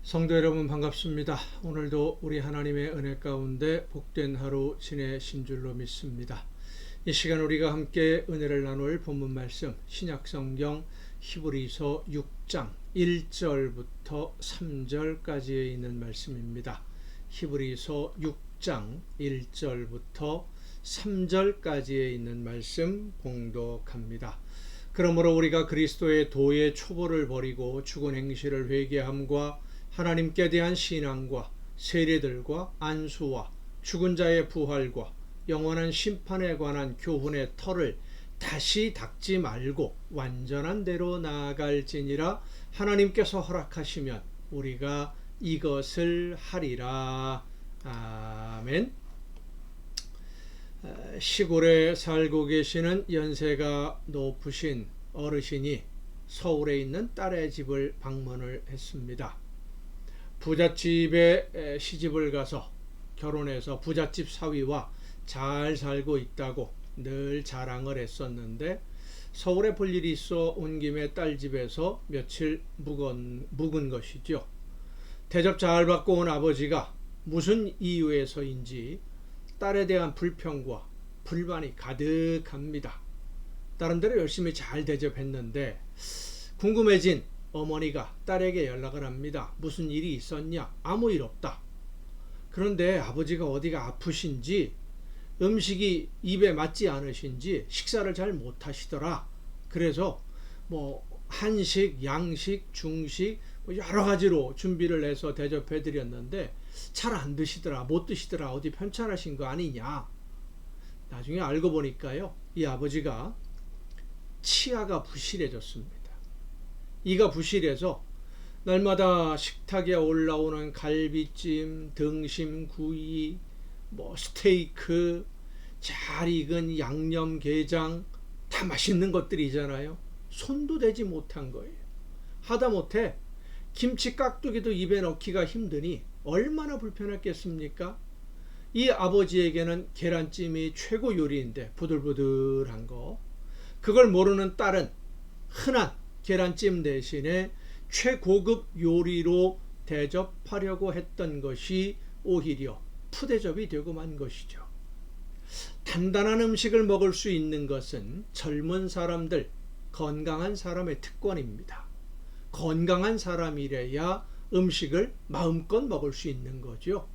성도 여러분 반갑습니다. 오늘도 우리 하나님의 은혜 가운데 복된 하루 지내신 줄로 믿습니다. 이 시간 우리가 함께 은혜를 나눌 본문 말씀 신약성경 히브리서 6장 1절부터 3절까지에 있는 말씀입니다. 히브리서 6장 1절부터 3절까지에 있는 말씀 봉독합니다. 그러므로 우리가 그리스도의 도의 초보를 버리고 죽은 행실을 회개함과 하나님께 대한 신앙과 세례들과 안수와 죽은 자의 부활과 영원한 심판에 관한 교훈의 터를 다시 닦지 말고 완전한 대로 나아갈지니라. 하나님께서 허락하시면 우리가 이것을 하리라. 아멘. 시골에 살고 계시는 연세가 높으신 어르신이 서울에 있는 딸의 집을 방문을 했습니다. 부잣집에 시집을 가서 결혼해서 부잣집 사위와 잘 살고 있다고 늘 자랑을 했었는데 서울에 볼 일이 있어 온 김에 딸 집에서 며칠 묵은 것이죠. 대접 잘 받고 온 아버지가 무슨 이유에서인지 딸에 대한 불평과 불만이 가득합니다. 다른 데로 열심히 잘 대접했는데 궁금해진 어머니가 딸에게 연락을 합니다. 무슨 일이 있었냐? 아무 일 없다. 그런데 아버지가 어디가 아프신지 음식이 입에 맞지 않으신지 식사를 잘 못하시더라. 그래서 한식, 양식, 중식 여러 가지로 준비를 해서 대접해 드렸는데 잘 안 드시더라. 못 드시더라. 어디 편찮으신 거 아니냐? 나중에 알고 보니까요, 이 아버지가 치아가 부실해졌습니다. 이가 부실해서 날마다 식탁에 올라오는 갈비찜, 등심, 구이, 스테이크, 잘 익은 양념게장, 다 맛있는 것들이잖아요. 손도 대지 못한 거예요. 하다못해 김치 깍두기도 입에 넣기가 힘드니 얼마나 불편했겠습니까? 이 아버지에게는 계란찜이 최고 요리인데 부들부들한 거, 그걸 모르는 딸은 흔한 계란찜 대신에 최고급 요리로 대접하려고 했던 것이 오히려 푸대접이 되고 만 것이죠. 단단한 음식을 먹을 수 있는 것은 젊은 사람들, 건강한 사람의 특권입니다. 건강한 사람이래야 음식을 마음껏 먹을 수 있는 거죠.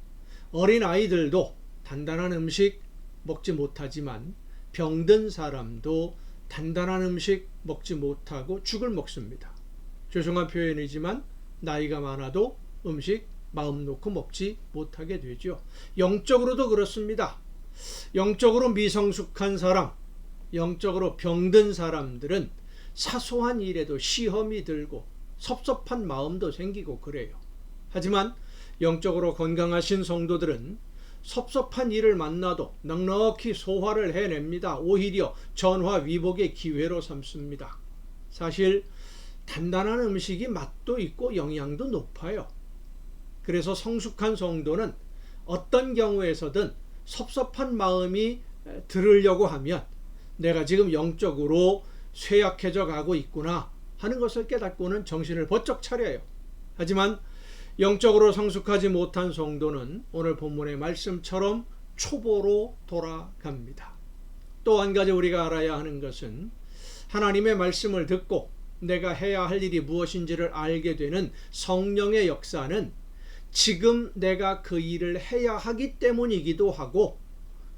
어린 아이들도 단단한 음식 먹지 못하지만 병든 사람도 단단한 음식 먹지 못하고 죽을 먹습니다. 죄송한 표현이지만 나이가 많아도 음식 마음 놓고 먹지 못하게 되죠. 영적으로도 그렇습니다. 영적으로 미성숙한 사람, 영적으로 병든 사람들은 사소한 일에도 시험이 들고 섭섭한 마음도 생기고 그래요. 하지만 영적으로 건강하신 성도들은 섭섭한 일을 만나도 넉넉히 소화를 해냅니다. 오히려 전화위복의 기회로 삼습니다. 사실 단단한 음식이 맛도 있고 영양도 높아요. 그래서 성숙한 성도는 어떤 경우에서든 섭섭한 마음이 들으려고 하면 내가 지금 영적으로 쇠약해져 가고 있구나 하는 것을 깨닫고는 정신을 번쩍 차려요. 하지만 영적으로 성숙하지 못한 성도는 오늘 본문의 말씀처럼 초보로 돌아갑니다. 또 한 가지 우리가 알아야 하는 것은 하나님의 말씀을 듣고 내가 해야 할 일이 무엇인지를 알게 되는 성령의 역사는 지금 내가 그 일을 해야 하기 때문이기도 하고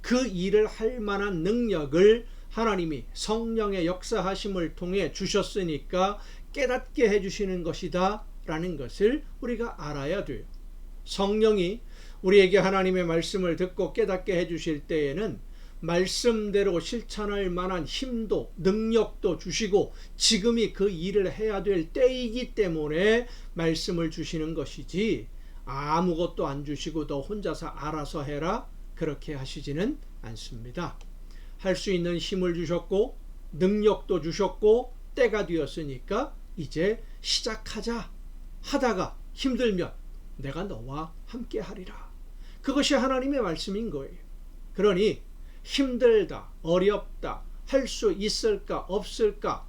그 일을 할 만한 능력을 하나님이 성령의 역사하심을 통해 주셨으니까 깨닫게 해주시는 것이다 라는 것을 우리가 알아야 돼요. 성령이 우리에게 하나님의 말씀을 듣고 깨닫게 해주실 때에는 말씀대로 실천할 만한 힘도 능력도 주시고 지금이 그 일을 해야 될 때이기 때문에 말씀을 주시는 것이지 아무것도 안 주시고 너 혼자서 알아서 해라 그렇게 하시지는 않습니다. 할 수 있는 힘을 주셨고 능력도 주셨고 때가 되었으니까 이제 시작하자 하다가 힘들면 내가 너와 함께 하리라. 그것이 하나님의 말씀인 거예요. 그러니 힘들다, 어렵다, 할 수 있을까 없을까?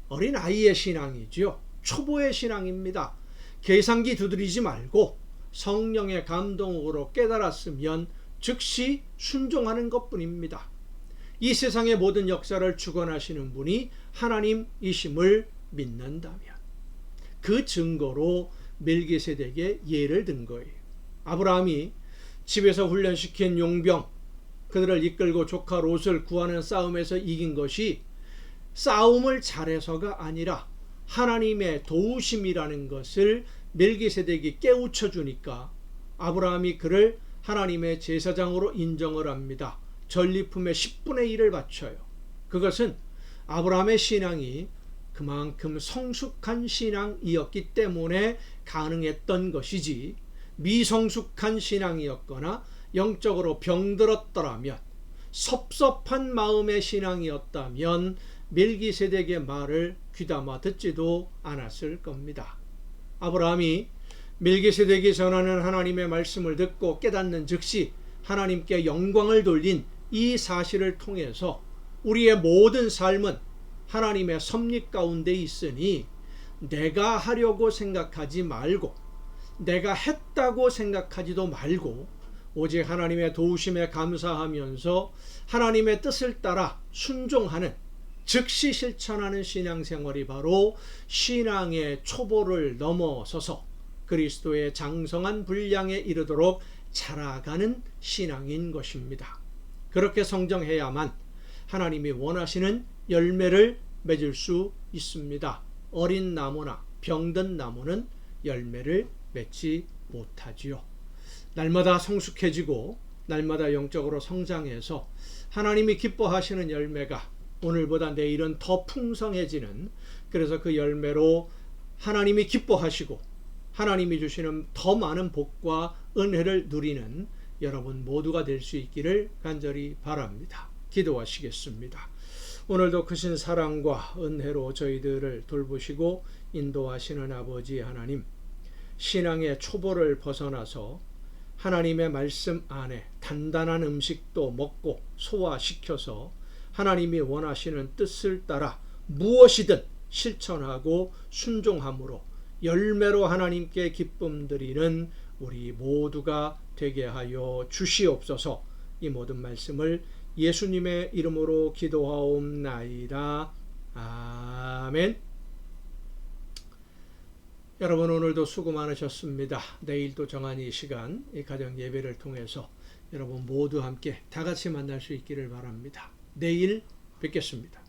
어린 아이의 신앙이죠. 초보의 신앙입니다. 계산기 두드리지 말고 성령의 감동으로 깨달았으면 즉시 순종하는 것뿐입니다. 이 세상의 모든 역사를 주관하시는 분이 하나님이심을 믿는다면 그 증거로 멜기세덱의 예를 든 거예요. 아브라함이 집에서 훈련시킨 용병, 그들을 이끌고 조카 롯을 구하는 싸움에서 이긴 것이 싸움을 잘해서가 아니라 하나님의 도우심이라는 것을 멜기세덱이 깨우쳐 주니까 아브라함이 그를 하나님의 제사장으로 인정을 합니다. 전리품의 10분의 1을 바쳐요. 그것은 아브라함의 신앙이 그만큼 성숙한 신앙이었기 때문에 가능했던 것이지, 미성숙한 신앙이었거나 영적으로 병들었더라면, 섭섭한 마음의 신앙이었다면 멜기세덱의 말을 귀담아 듣지도 않았을 겁니다. 아브라함이 멜기세덱이 전하는 하나님의 말씀을 듣고 깨닫는 즉시 하나님께 영광을 돌린 이 사실을 통해서 우리의 모든 삶은 하나님의 섭리 가운데 있으니 내가 하려고 생각하지 말고 내가 했다고 생각하지도 말고 오직 하나님의 도우심에 감사하면서 하나님의 뜻을 따라 순종하는, 즉시 실천하는 신앙생활이 바로 신앙의 초보를 넘어서서 그리스도의 장성한 분량에 이르도록 자라가는 신앙인 것입니다. 그렇게 성장해야만 하나님이 원하시는 열매를 맺을 수 있습니다. 어린 나무나 병든 나무는 열매를 맺지 못하지요. 날마다 성숙해지고 날마다 영적으로 성장해서 하나님이 기뻐하시는 열매가 오늘보다 내일은 더 풍성해지는, 그래서 그 열매로 하나님이 기뻐하시고 하나님이 주시는 더 많은 복과 은혜를 누리는 여러분 모두가 될 수 있기를 간절히 바랍니다. 기도하시겠습니다. 오늘도 크신 사랑과 은혜로 저희들을 돌보시고 인도하시는 아버지 하나님, 신앙의 초보를 벗어나서 하나님의 말씀 안에 단단한 음식도 먹고 소화시켜서 하나님이 원하시는 뜻을 따라 무엇이든 실천하고 순종함으로 열매로 하나님께 기쁨 드리는 우리 모두가 되게 하여 주시옵소서. 이 모든 말씀을 예수님의 이름으로 기도하옵나이다. 아멘. 여러분 오늘도 수고 많으셨습니다. 내일도 정한 이 시간, 이 가정 예배를 통해서 여러분 모두 함께 다 같이 만날 수 있기를 바랍니다. 내일 뵙겠습니다.